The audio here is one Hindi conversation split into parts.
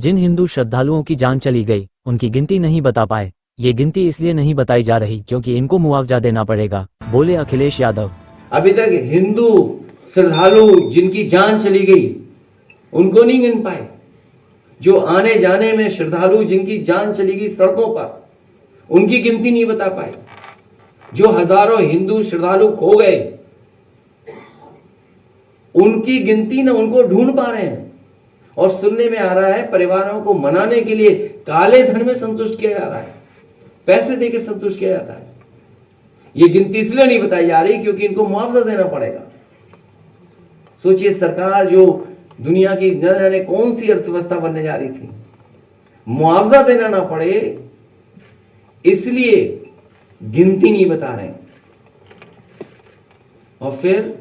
जिन हिंदू श्रद्धालुओं की जान चली गई उनकी गिनती नहीं बता पाए। ये गिनती इसलिए नहीं बताई जा रही क्योंकि इनको मुआवजा देना पड़ेगा, बोले अखिलेश यादव। अभी तक हिंदू श्रद्धालु जिनकी जान चली गई उनको नहीं गिन पाए। जो आने जाने में श्रद्धालु जिनकी जान चली गई सड़कों पर, उनकी गिनती नहीं बता पाए। जो हजारों हिंदू श्रद्धालु खो गए उनकी गिनती ना उनको ढूंढ पा रहे हैं। और सुनने में आ रहा है परिवारों को मनाने के लिए काले धन में संतुष्ट किया जा रहा है, पैसे देकर संतुष्ट किया जाता है। ये गिनती इसलिए नहीं बताई जा रही क्योंकि इनको मुआवजा देना पड़ेगा। सोचिए, सरकार जो दुनिया की न जाने कौन सी अर्थव्यवस्था बनने जा रही थी, मुआवजा देना ना पड़े इसलिए गिनती नहीं बता रहे। और फिर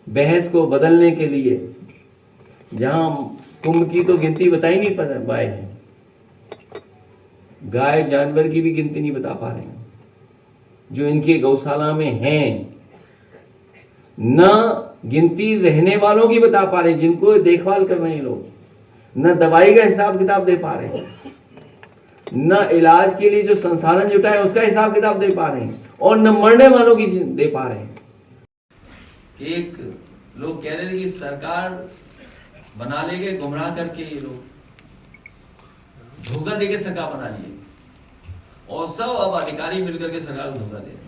बहस को बदलने के लिए जहां कुंभ की तो गिनती बताई नहीं पाए हैं, गाय जानवर की भी गिनती नहीं बता पा रहे हैं जो इनके गौशाला में हैं। ना गिनती रहने वालों की बता पा रहे हैं जिनको देखभाल कर रहे हैं लोग, न दवाई का हिसाब किताब दे पा रहे हैं, न इलाज के लिए जो संसाधन जुटाए उसका हिसाब किताब दे पा रहे हैं, और न मरने वालों की दे पा रहे हैं। एक लोग कह रहे थे कि सरकार बना लेंगे गुमराह करके, ये लोग धोखा देके सरकार बना लिए और सब अब अधिकारी मिलकर के सरकार को धोखा दे रहे हैं।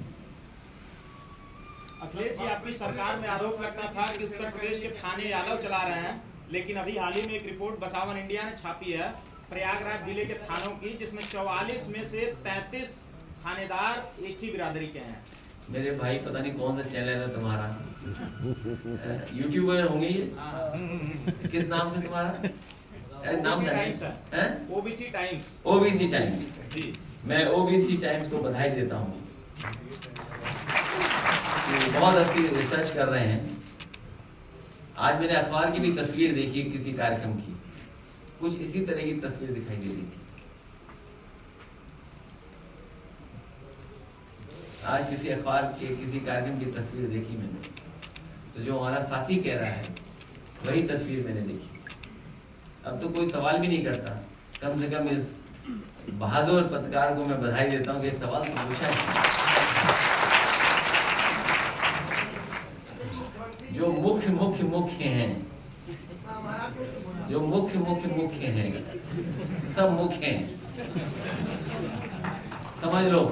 अखिलेश जी, आपकी सरकार में आरोप लगता था कि उत्तर प्रदेश के थाने यादव चला रहे हैं, लेकिन अभी हाल ही में एक रिपोर्ट बसावन इंडिया ने छापी है प्रयागराज जिले के थानों की, जिसमें 44 में से 33 थानेदार एक ही बिरादरी के हैं। मेरे भाई पता नहीं कौन सा चैनल है तुम्हारा, यूट्यूबर होंगे ये, किस नाम से तुम्हारा नाम है? OBC times. OBC times. मैं ओबीसी टाइम्स को बधाई देता हूँ, बहुत अच्छी रिसर्च कर रहे हैं। आज मैंने अखबार की भी तस्वीर देखी किसी कार्यक्रम की, कुछ इसी तरह की तस्वीर दिखाई दे रही थी। आज किसी अखबार के किसी कार्यक्रम की तस्वीर देखी मैंने, तो जो हमारा साथी कह रहा है वही तस्वीर मैंने देखी। अब तो कोई सवाल भी नहीं करता, कम से कम इस बहादुर पत्रकार को मैं बधाई देता हूँ कि सवाल तो पूछा है। जो मुख्य हैं, जो मुख्य हैं, सब मुख्य हैं, समझ लो।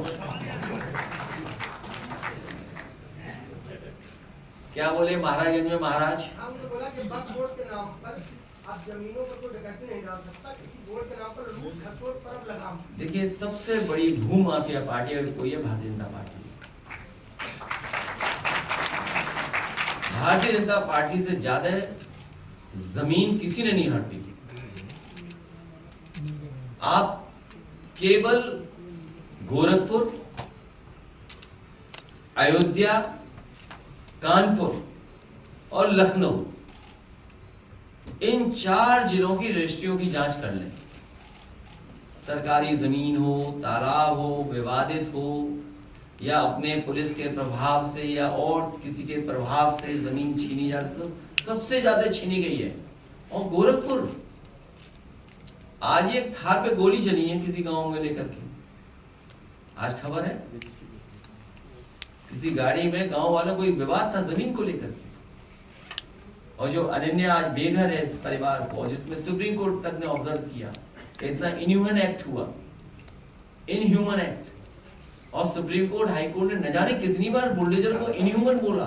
क्या बोले महाराजगंज में महाराज? बोला कि वक्फ बोर्ड के नाम पर आप जमीनों पर कोई डकैती नहीं डाल सकता, किसी बोर्ड के नाम पर लूट खसोट पर अब लगाम। देखिए, सबसे बड़ी भू माफिया पार्टी अगर कोई है भारतीय जनता पार्टी। भारतीय जनता पार्टी से ज्यादा जमीन किसी ने नहीं हड़पी। आप केवल गोरखपुर, अयोध्या, कानपुर और लखनऊ, इन 4 जिलों की रजिस्ट्रियों की जांच कर लें। सरकारी जमीन हो, तालाब हो, विवादित हो, या अपने पुलिस के प्रभाव से या और किसी के प्रभाव से जमीन छीनी जाती, तो सबसे ज्यादा छीनी गई है। और गोरखपुर, आज एक थार पे गोली चली है किसी गांव में लेकर के, आज खबर है किसी गाड़ी में गांव वालों को विवाद था जमीन को लेकर के। और जो अनन्या आज बेघर है इस परिवार को, जिसमें सुप्रीम कोर्ट तक ने ऑब्जर्व किया कि इतना इनह्यूमन एक्ट हुआ, इनह्यूमन एक्ट, और सुप्रीम कोर्ट, हाई कोर्ट ने न जाने कितनी बार बुलडोजर को इनह्यूमन बोला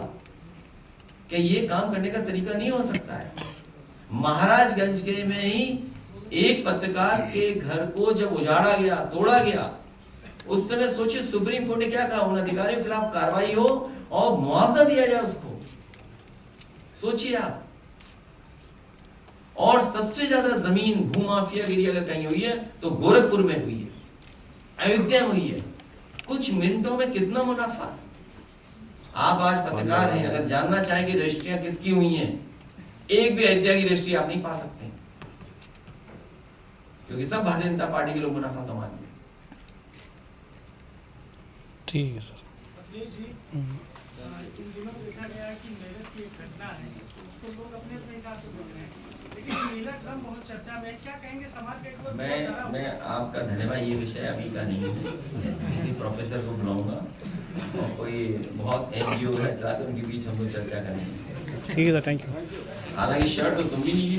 कि ये काम करने का तरीका नहीं हो सकता है। महाराजगंज के में ही एक पत्रकार के घर को जब उजाड़ा गया, तोड़ा गया, उस समय सोचिए सुप्रीम कोर्ट ने क्या कहा, उन अधिकारियों के खिलाफ कार्रवाई हो और मुआवजा दिया जाए उसको। सोचिए आप। और सबसे ज्यादा जमीन भूमाफियागिरी अगर कहीं हुई है तो गोरखपुर में हुई है, अयोध्या में हुई है। कुछ मिनटों में कितना मुनाफा। आप आज पत्रकार हैं, अगर जानना चाहें कि रजिस्ट्रियां किसकी हुई हैं, एक भी अयोध्या की रजिस्ट्री आप नहीं पा सकते, क्योंकि सब भारतीय जनता पार्टी के लोग मुनाफा कमा लिए। ठीक है सर। इन दिनों देखा गया है कि मेरठ की एक घटना है, उसको लोग अपने हिसाब से बोल रहे हैं, नीला ड्रम बहुत चर्चा में, क्या कहेंगे समाज के ऊपर? मैं आपका धन्यवाद, ये विषय अभी का नहीं है, किसी प्रोफेसर को बुलाऊंगा और कोई बहुत NGO है चलाते उनके बीच हम लोग चर्चा करेंगे। ठीक है सर, थैंक यू। हालांकि शर्ट तो तुम भी नीली